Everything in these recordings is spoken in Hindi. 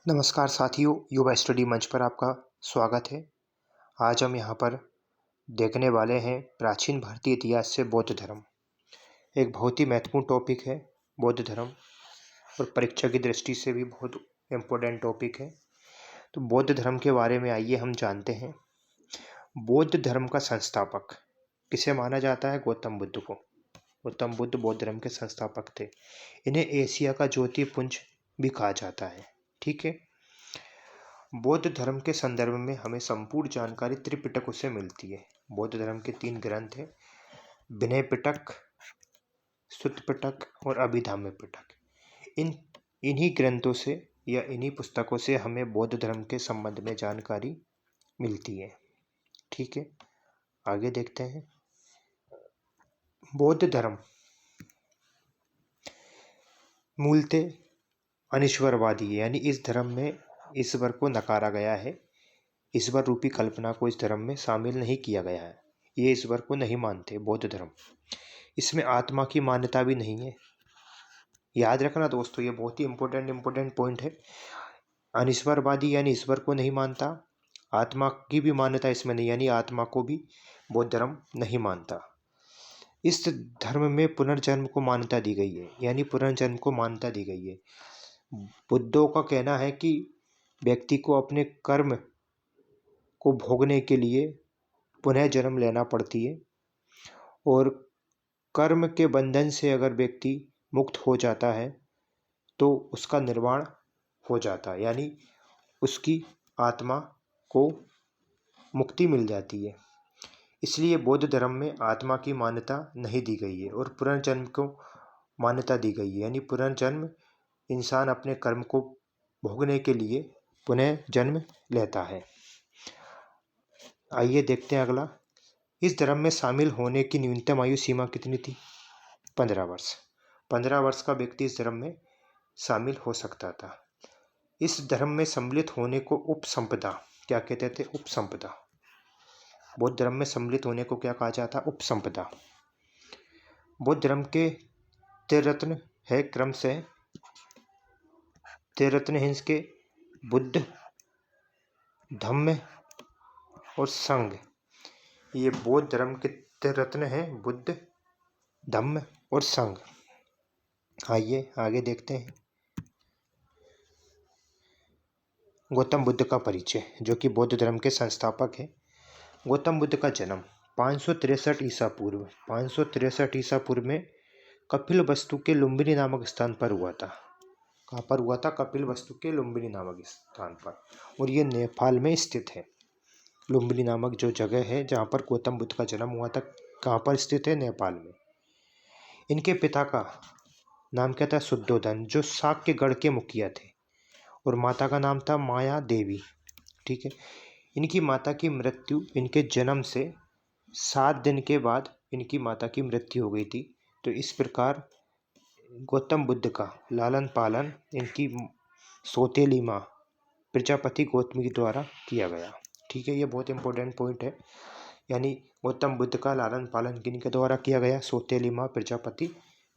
नमस्कार साथियों, युवा स्टडी मंच पर आपका स्वागत है। आज हम यहाँ पर देखने वाले हैं प्राचीन भारतीय इतिहास से बौद्ध धर्म। एक बहुत ही महत्वपूर्ण टॉपिक है बौद्ध धर्म और परीक्षा की दृष्टि से भी बहुत इम्पोर्टेंट टॉपिक है। तो बौद्ध धर्म के बारे में आइए हम जानते हैं। बौद्ध धर्म का संस्थापक किसे माना जाता है? गौतम बुद्ध को। गौतम बुद्ध बौद्ध धर्म के संस्थापक थे। इन्हें एशिया का ज्योतिपुंज भी कहा जाता है। ठीक है। बौद्ध धर्म के संदर्भ में हमें संपूर्ण जानकारी त्रिपिटकों से मिलती है। बौद्ध धर्म के 3 ग्रंथ हैं, विनय पिटक, सुत्त पिटक और अभिधम्म पिटक। इन्हीं ग्रंथों से या इन्हीं पुस्तकों से हमें बौद्ध धर्म के संबंध में जानकारी मिलती है। ठीक है, आगे देखते हैं। बौद्ध धर्म मूलतः अनीश्वरवादी है, यानी इस धर्म में ईश्वर को नकारा गया है। ईश्वर रूपी कल्पना को इस धर्म में शामिल नहीं किया गया है। ये ईश्वर को नहीं मानते बौद्ध धर्म। इसमें आत्मा की मान्यता भी नहीं है। याद रखना दोस्तों, ये बहुत ही इम्पोर्टेंट पॉइंट है। अनीश्वरवादी यानी ईश्वर को नहीं मानता, आत्मा की भी मान्यता इसमें नहीं, यानी आत्मा को भी बौद्ध धर्म नहीं मानता। इस धर्म में पुनर्जन्म को मान्यता दी गई है, यानी पुनर्जन्म को मान्यता दी गई है। बुद्धों का कहना है कि व्यक्ति को अपने कर्म को भोगने के लिए पुनः जन्म लेना पड़ती है, और कर्म के बंधन से अगर व्यक्ति मुक्त हो जाता है तो उसका निर्वाण हो जाता है, यानी उसकी आत्मा को मुक्ति मिल जाती है। इसलिए बौद्ध धर्म में आत्मा की मान्यता नहीं दी गई है और पुनर्जन्म को मान्यता दी गई है, यानी पुनर्जन्म इंसान अपने कर्म को भोगने के लिए पुनः जन्म लेता है। आइए देखते हैं अगला। इस धर्म में शामिल होने की न्यूनतम आयु सीमा कितनी थी? 15 वर्ष। 15 वर्ष का व्यक्ति इस धर्म में शामिल हो सकता था। इस धर्म में सम्मिलित होने को उपसंपदा क्या कहते थे? उपसंपदा। बौद्ध धर्म में सम्मिलित होने को क्या कहा जाता? उपसंपदा। बौद्ध धर्म के त्रिरत्न है क्रम से त्रिरत्न हिंस के बुद्ध, धम्म और संघ। ये बौद्ध धर्म के त्रिरत्न हैं, बुद्ध, धम्म और संघ। आइए आगे देखते हैं। गौतम बुद्ध का परिचय, जो कि बौद्ध धर्म के संस्थापक हैं। गौतम बुद्ध का जन्म 563 ईसा पूर्व 563 ईसा पूर्व में कपिलवस्तु के लुम्बिनी नामक स्थान पर हुआ था। कहाँ पर हुआ था? कपिलवस्तु के लुम्बिनी नामक स्थान पर, और ये नेपाल में स्थित है। लुम्बिनी नामक जो जगह है जहाँ पर गौतम बुद्ध का जन्म हुआ था, कहाँ पर स्थित है? नेपाल में। इनके पिता का नाम क्या था? शुद्धोधन, जो शाक्यगढ़ के मुखिया थे, और माता का नाम था माया देवी। ठीक है। इनकी माता की मृत्यु इनके जन्म से 7 दिन के बाद इनकी माता की मृत्यु हो गई थी। तो इस प्रकार गौतम बुद्ध का लालन पालन इनकी सौतेली माँ प्रजापति गौतमी द्वारा किया गया। ठीक है, ये बहुत इंपॉर्टेंट पॉइंट है। यानी गौतम बुद्ध का लालन पालन किनके द्वारा किया गया? सौतेली माँ प्रजापति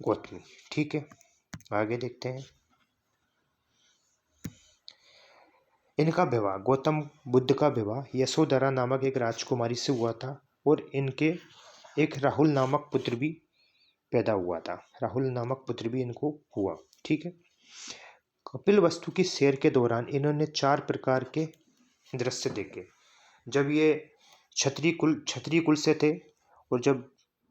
गौतमी। ठीक है, आगे देखते हैं। इनका विवाह, गौतम बुद्ध का विवाह यशोधरा नामक एक राजकुमारी से हुआ था, और इनके एक राहुल नामक पुत्र भी पैदा हुआ था। राहुल नामक पुत्र भी इनको हुआ। ठीक है। कपिलवस्तु की सैर के दौरान इन्होंने 4 प्रकार के दृश्य देखे। जब ये क्षत्रिय कुल से थे, और जब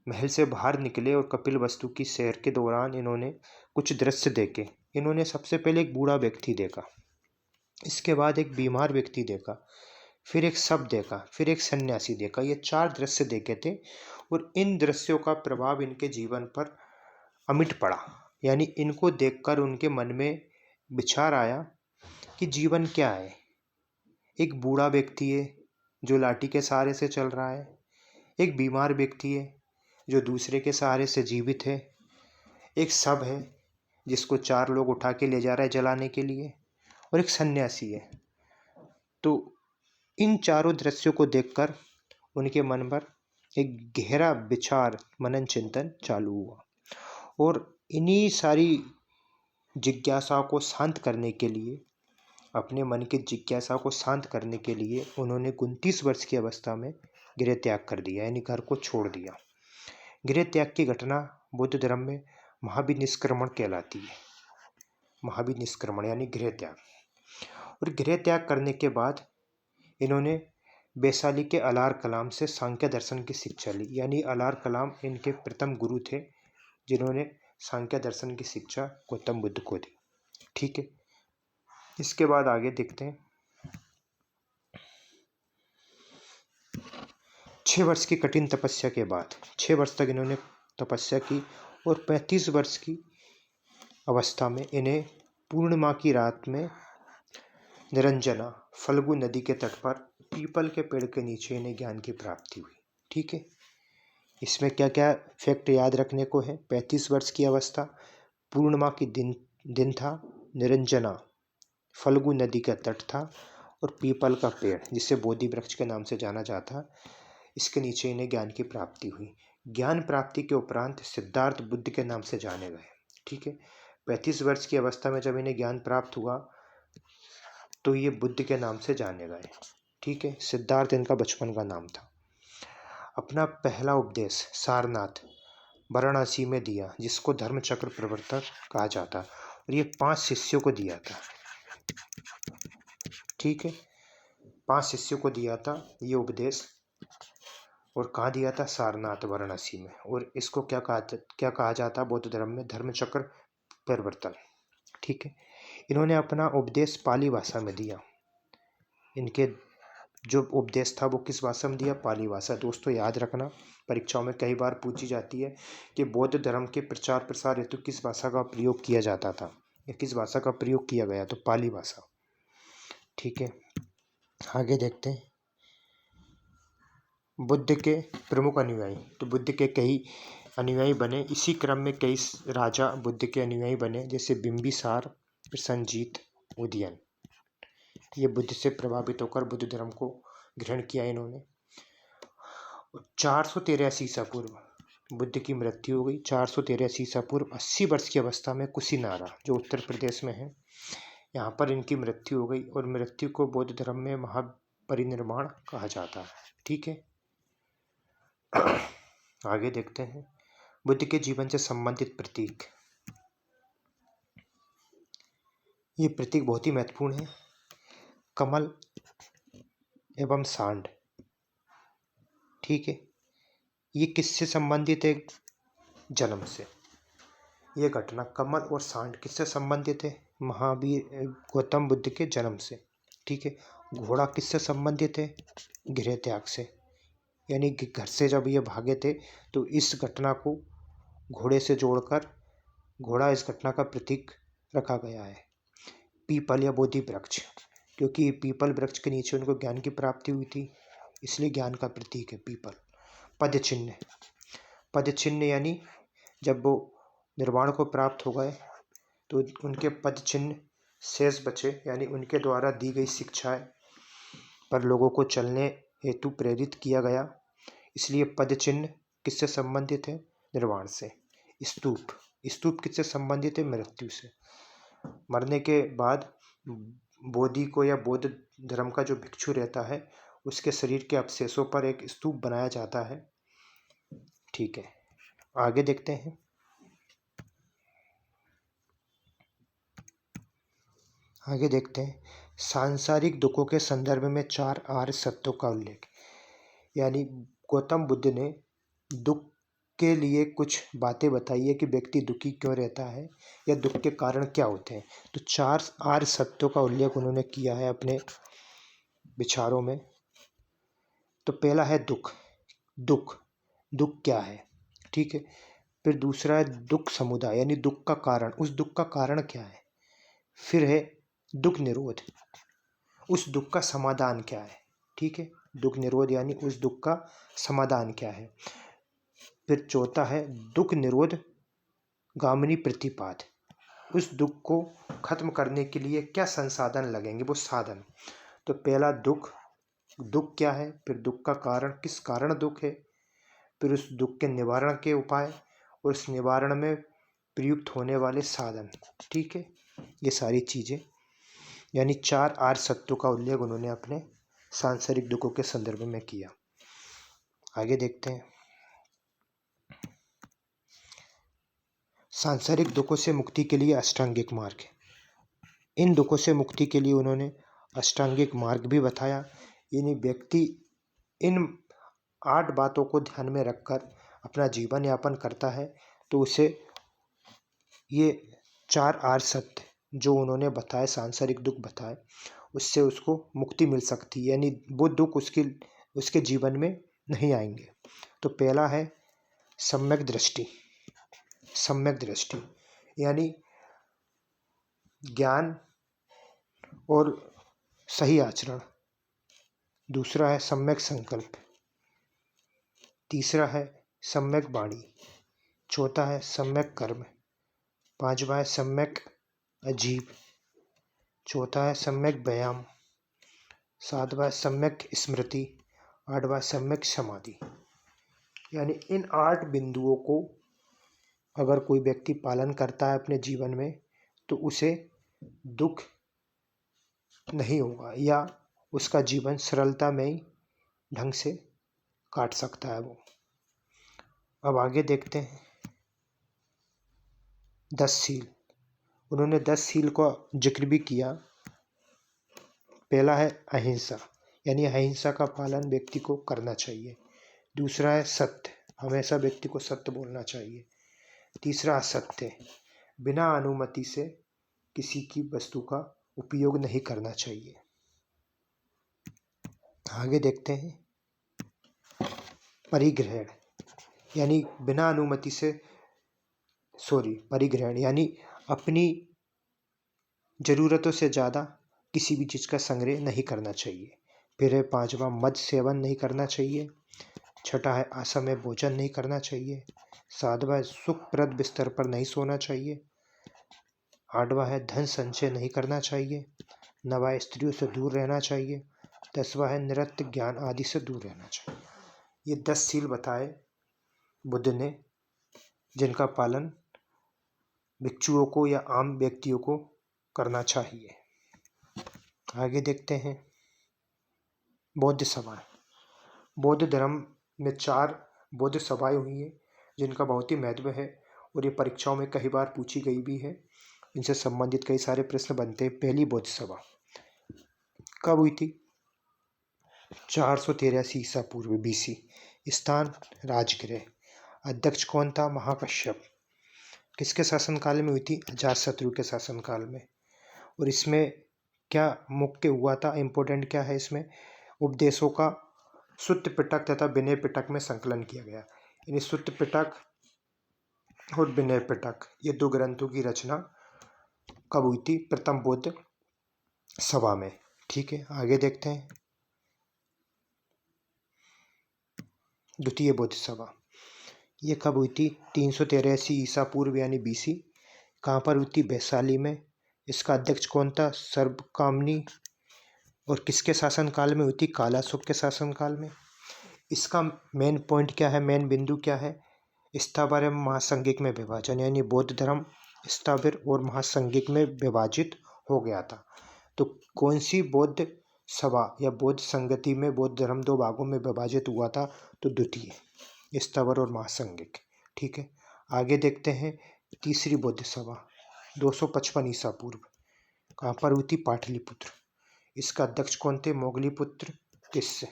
महल से बाहर निकले और कपिलवस्तु की सैर के दौरान इन्होंने कुछ दृश्य देखे। इन्होंने सबसे पहले एक बूढ़ा व्यक्ति देखा, इसके बाद एक बीमार व्यक्ति देखा, फिर एक शव देखा, फिर एक सन्यासी देखा। ये 4 दृश्य देखे थे, और इन दृश्यों का प्रभाव इनके जीवन पर अमिट पड़ा। यानी इनको देखकर उनके मन में विचार आया कि जीवन क्या है। एक बूढ़ा व्यक्ति है जो लाठी के सहारे से चल रहा है, एक बीमार व्यक्ति है जो दूसरे के सहारे से जीवित है, एक शव है जिसको 4 लोग उठा के ले जा रहे हैं जलाने के लिए, और एक सन्यासी है। तो इन चारों दृश्यों को देखकर उनके मन पर एक गहरा विचार, मनन चिंतन चालू हुआ, और इन्हीं सारी जिज्ञासाओं को शांत करने के लिए अपने मन की जिज्ञासा को शांत करने के लिए उन्होंने 29 वर्ष की अवस्था में गृह त्याग कर दिया, यानी घर को छोड़ दिया। गृह त्याग की घटना बौद्ध धर्म में महाभिनिष्क्रमण कहलाती है। महाभिनिष्क्रमण यानी गृह त्याग। और गृह त्याग करने के बाद इन्होंने वैशाली के अलार कलाम से सांख्य दर्शन की शिक्षा ली, यानी अलार कलाम इनके प्रथम गुरु थे जिन्होंने सांख्य दर्शन की शिक्षा गौतम बुद्ध को दी। ठीक है, इसके बाद आगे देखते हैं। 6 वर्ष की कठिन तपस्या के बाद 6 वर्ष तक इन्होंने तपस्या की और 35 वर्ष की अवस्था में इन्हें पूर्णिमा की रात में निरंजना फल्गु नदी के तट पर पीपल के पेड़ के नीचे इन्हें ज्ञान की प्राप्ति हुई। ठीक है, इसमें क्या क्या फैक्ट याद रखने को है। 35 वर्ष की अवस्था, पूर्णिमा की दिन था, निरंजना फल्गु नदी का तट था और पीपल का पेड़ जिसे बोधि वृक्ष के नाम से जाना जाता, इसके नीचे इन्हें ज्ञान की प्राप्ति हुई। ज्ञान प्राप्ति के उपरांत सिद्धार्थ बुद्ध के नाम से जाने गए। ठीक है, 35 वर्ष की अवस्था में जब इन्हें ज्ञान प्राप्त हुआ तो ये बुद्ध के नाम से जाने गए। ठीक है, सिद्धार्थ इनका बचपन का नाम था। अपना पहला उपदेश सारनाथ वाराणसी में दिया, जिसको धर्मचक्र प्रवर्तक कहा जाता, और ये 5 शिष्यों को दिया था। ठीक है, 5 शिष्यों को दिया था ये उपदेश, और कहाँ दिया था? सारनाथ वाराणसी में। और इसको क्या कहा जाता बौद्ध धर्म में? धर्मचक्र प्रवर्तन। ठीक है, इन्होंने अपना उपदेश पाली भाषा में दिया। इनके जो उपदेश था वो किस भाषा में दिया? पाली भाषा। दोस्तों याद रखना, परीक्षाओं में कई बार पूछी जाती है कि बौद्ध धर्म के प्रचार प्रसार हेतु किस भाषा का प्रयोग किया जाता था या किस भाषा का प्रयोग किया गया, तो पाली भाषा। ठीक है, आगे देखते हैं। बुद्ध के प्रमुख अनुयायी, तो बुद्ध के कई अनुयायी बने। इसी क्रम में कई राजा बुद्ध के अनुयायी बने, जैसे बिंबिसार, प्रसन्नजीत, उदयन। ये बुद्ध से प्रभावित होकर बुद्ध धर्म को ग्रहण किया इन्होंने। 413 ईसा पूर्व बुद्ध की मृत्यु हो गई। 413 ईसा पूर्व 80 वर्ष की अवस्था में कुशीनारा, जो उत्तर प्रदेश में है, यहाँ पर इनकी मृत्यु हो गई। और मृत्यु को बौद्ध धर्म में महापरिनिर्वाण कहा जाता है। ठीक है, आगे देखते हैं। बुद्ध के जीवन से संबंधित प्रतीक। ये प्रतीक बहुत ही महत्वपूर्ण है। कमल एवं सांड। ठीक है, ये किससे संबंधित है? जन्म से। ये घटना कमल और सांड किससे संबंधित है? महावीर गौतम बुद्ध के जन्म से। ठीक है, घोड़ा किससे संबंधित है? गृह त्याग से, यानी कि घर से जब ये भागे थे तो इस घटना को घोड़े से जोड़कर घोड़ा इस घटना का प्रतीक रखा गया है। पीपल या बोधि वृक्ष, क्योंकि पीपल वृक्ष के नीचे उनको ज्ञान की प्राप्ति हुई थी, इसलिए ज्ञान का प्रतीक है पीपल। पद चिन्ह। पद चिन्ह यानी जब वो निर्वाण को प्राप्त हो गए तो उनके पद चिन्ह शेष बचे, यानी उनके द्वारा दी गई शिक्षाएं पर लोगों को चलने हेतु प्रेरित किया गया, इसलिए पद चिन्ह किससे संबंधित है? निर्वाण से। स्तूप। स्तूप किससे संबंधित है? मृत्यु से। मरने के बाद बोधि को या बौद्ध धर्म का जो भिक्षु रहता है उसके शरीर के अवशेषों पर एक स्तूप बनाया जाता है। ठीक है, आगे देखते हैं। आगे देखते हैं। सांसारिक दुखों के संदर्भ में 4 आर्य सत्यों का उल्लेख, यानी गौतम बुद्ध ने दुख के लिए कुछ बातें बताई है कि व्यक्ति दुखी क्यों रहता है या दुख के कारण क्या होते हैं। तो 4 आर्य सत्यों का उल्लेख उन्होंने किया है अपने विचारों में। तो पहला है दुख। दुख दुख क्या है? ठीक है, फिर दूसरा है दुख समुदाय, यानी दुख का कारण, उस दुख का कारण क्या है। फिर है दुख निरोध, उस दुख का समाधान क्या है। ठीक है, दुख निरोध यानी उस दुख का समाधान क्या है। फिर चौथा है दुख निरोध गामिनी प्रतिपाद, उस दुख को खत्म करने के लिए क्या संसाधन लगेंगे, वो साधन। तो पहला दुख, दुख क्या है, फिर दुख का कारण, किस कारण दुख है, फिर उस दुख के निवारण के उपाय और उस निवारण में प्रयुक्त होने वाले साधन। ठीक है, ये सारी चीज़ें यानी 4 आर्य सत्यों का उल्लेख उन्होंने अपने सांसारिक दुखों के संदर्भ में किया। आगे देखते हैं। सांसारिक दुखों से मुक्ति के लिए अष्टांगिक मार्ग। इन दुखों से मुक्ति के लिए उन्होंने अष्टांगिक मार्ग भी बताया। यानी व्यक्ति इन 8 बातों को ध्यान में रखकर अपना जीवन यापन करता है तो उसे ये 4 आर्य सत्य जो उन्होंने बताए, सांसारिक दुख बताए, उससे उसको मुक्ति मिल सकती है, यानी वो दुख उसके जीवन में नहीं आएंगे। तो पहला है सम्यक दृष्टि। सम्यक दृष्टि यानी ज्ञान और सही आचरण। दूसरा है सम्यक संकल्प। तीसरा है सम्यक वाणी। चौथा है सम्यक कर्म। पांचवा है सम्यक अजीब। चौथा है सम्यक व्यायाम। सातवां है सम्यक स्मृति। आठवां सम्यक समाधि। यानी इन 8 बिंदुओं को अगर कोई व्यक्ति पालन करता है अपने जीवन में तो उसे दुख नहीं होगा या उसका जीवन सरलता में ही ढंग से काट सकता है वो। अब आगे देखते हैं 10 सील। उन्होंने 10 सील का जिक्र भी किया। पहला है अहिंसा, यानी अहिंसा का पालन व्यक्ति को करना चाहिए। दूसरा है सत्य, हमेशा व्यक्ति को सत्य बोलना चाहिए। तीसरा असत्य, बिना अनुमति से किसी की वस्तु का उपयोग नहीं करना चाहिए। आगे देखते हैं परिग्रहण, यानी बिना अनुमति से परिग्रहण यानी अपनी जरूरतों से ज़्यादा किसी भी चीज़ का संग्रह नहीं करना चाहिए। फिर है 5वां मद सेवन नहीं करना चाहिए। छठा है असमय भोजन नहीं करना चाहिए। 7वां है सुखप्रद बिस्तर पर नहीं सोना चाहिए। 8वां है धन संचय नहीं करना चाहिए। 9वां है स्त्रियों से दूर रहना चाहिए। 10वां है नृत्य ज्ञान आदि से दूर रहना चाहिए। ये 10 सील बताए बुद्ध ने, जिनका पालन भिक्षुओं को या आम व्यक्तियों को करना चाहिए। आगे देखते हैं बौद्ध सभाएं। बौद्ध धर्म में 4 बौद्ध सभाएं हुई हैं जिनका बहुत ही महत्व है और ये परीक्षाओं में कई बार पूछी गई भी है। इनसे संबंधित कई सारे प्रश्न बनते हैं। पहली बौद्ध सभा कब हुई थी? 483 ईसा पूर्व BC। स्थान राजगृह। अध्यक्ष कौन था? महाकश्यप। किसके शासनकाल में हुई थी? अजातशत्रु के शासनकाल में। और इसमें क्या मुख्य हुआ था, इम्पोर्टेंट क्या है इसमें? उपदेशों का सुत्त पिटक तथा विनय पिटक में संकलन किया गया। यानी सुत्त पिटक और विनय पिटक ये 2 ग्रंथों की रचना कब हुई थी? प्रथम बौद्ध सभा में। ठीक है, आगे देखते हैं द्वितीय बौद्ध सभा। ये कब हुई थी? 383 ईसा पूर्व यानी BC। कहाँ पर हुई थी? वैशाली में। इसका अध्यक्ष कौन था? सर्वकामनी। और किसके शासनकाल में हुई थी? कालाशोक के शासनकाल में। इसका मेन पॉइंट क्या है, मेन बिंदु क्या है? स्थावर एवं महासंघिक में विभाजन, यानी बौद्ध धर्म स्थावर और महासंघिक में विभाजित हो गया था। तो कौन सी बौद्ध सभा या बौद्ध संगति में बौद्ध धर्म 2 भागों में विभाजित हुआ था? तो द्वितीय, स्थावर और महासंघिक। ठीक है, आगे देखते हैं तीसरी बौद्ध सभा 255 ईसा पूर्व। कहाँ पर हुई थी? पाटलिपुत्र। इसका अध्यक्ष कौन थे? मोगलीपुत्र तिस्य।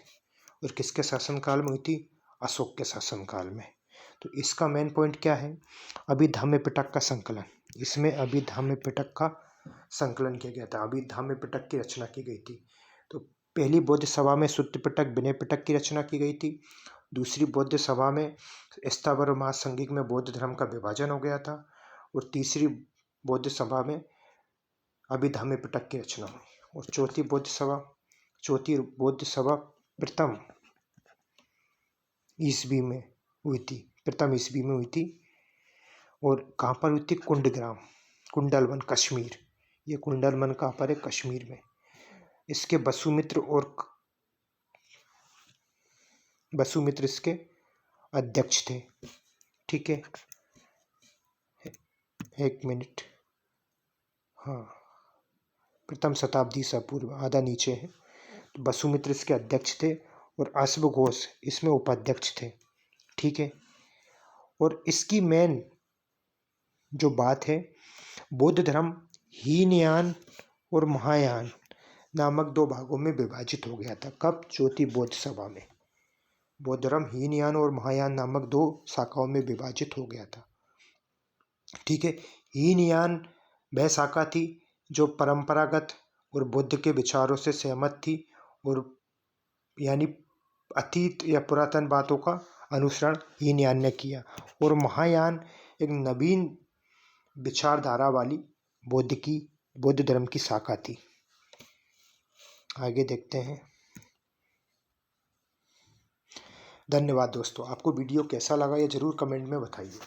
और किसके शासनकाल में हुई थी? अशोक के शासनकाल में। तो इसका मेन पॉइंट क्या है? अभिधम्म पिटक का संकलन। इसमें अभिधम्म पिटक का संकलन किया गया था, अभिधम्म पिटक की रचना की गई थी। तो पहली बौद्ध सभा में सुत्त पिटक विनय पिटक की रचना की गई थी। दूसरी बौद्ध सभा में स्थावर और महासंघिक में बौद्ध धर्म का विभाजन हो गया था। और तीसरी बौद्ध सभा में अभिधम्म पिटक की रचना हुई। और चौथी बौद्ध सभा प्रथम ईस्वी में हुई थी। और कहाँ पर हुई थी? कुंडग्राम, कुंडलवन, कश्मीर। ये कुंडलवन कहाँ पर है? कश्मीर में। इसके वसुमित्र इसके अध्यक्ष थे। ठीक है, एक मिनट, हाँ प्रथम शताब्दी ईसा पूर्व, आधा नीचे है। तो वसुमित्र इसके अध्यक्ष थे और अश्वघोष इसमें उपाध्यक्ष थे। ठीक है। और इसकी मेन जो बात है, बौद्ध धर्म हीनयान और महायान नामक दो भागों में विभाजित हो गया था। कब? चौथी बौद्ध सभा में बौद्ध धर्म हीनयान और महायान नामक दो शाखाओं में विभाजित हो गया था। ठीक है। हीनयान वह शाखा थी जो परंपरागत और बुद्ध के विचारों से सहमत थी और यानी अतीत या पुरातन बातों का अनुसरण हीनयान ने किया। और महायान एक नवीन विचारधारा वाली बौद्ध धर्म की शाखा थी। आगे देखते हैं। धन्यवाद दोस्तों। आपको वीडियो कैसा लगा ये जरूर कमेंट में बताइए।